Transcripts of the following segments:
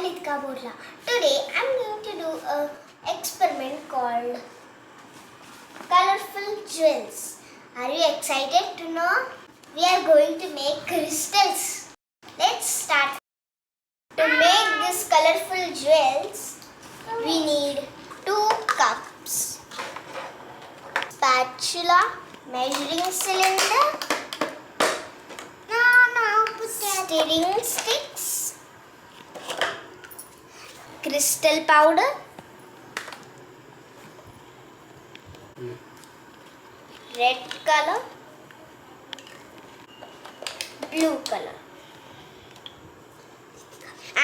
Today I'm going to do an experiment called Colourful Jewels. Are you excited to know? We are going to make crystals. Let's start. To make these colorful jewels, we need 2 cups, spatula, measuring cylinder, stirring sticks, crystal powder, red color, blue color,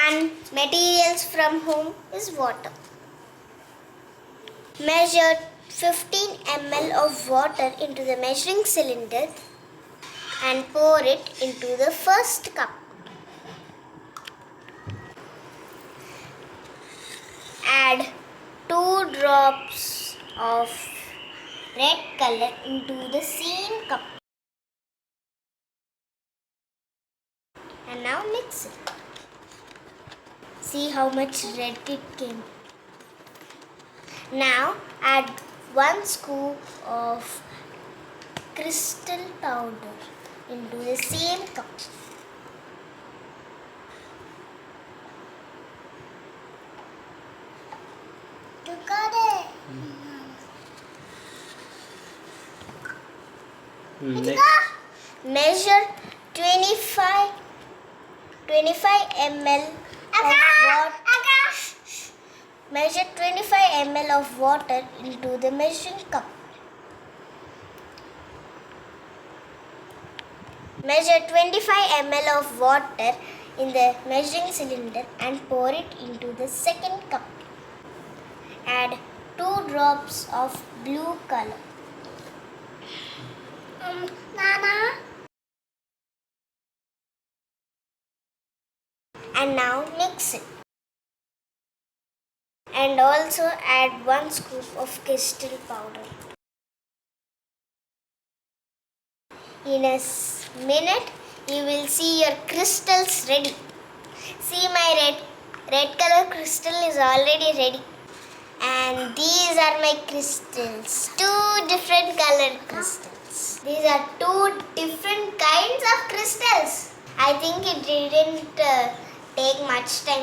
and materials from home is water. Measure 15 ml of water into the measuring cylinder and pour it into the first cup. Add 2 drops of red color into the same cup. And now mix it. See how much red it came. Now add 1 scoop of crystal powder into the same cup. You got it. Measure 25 ml of water. Measure 25 ml of water into the measuring cup. Measure 25 ml of water in the measuring cylinder and pour it into the second cup. Add 2 drops of blue color. Nana. And now mix it. And also add 1 scoop of crystal powder. In a minute, you will see your crystals ready. See, my red color crystal is already ready. And these are my crystals. 2 different colored crystals. These are 2 different kinds of crystals. I think it didn't take much time.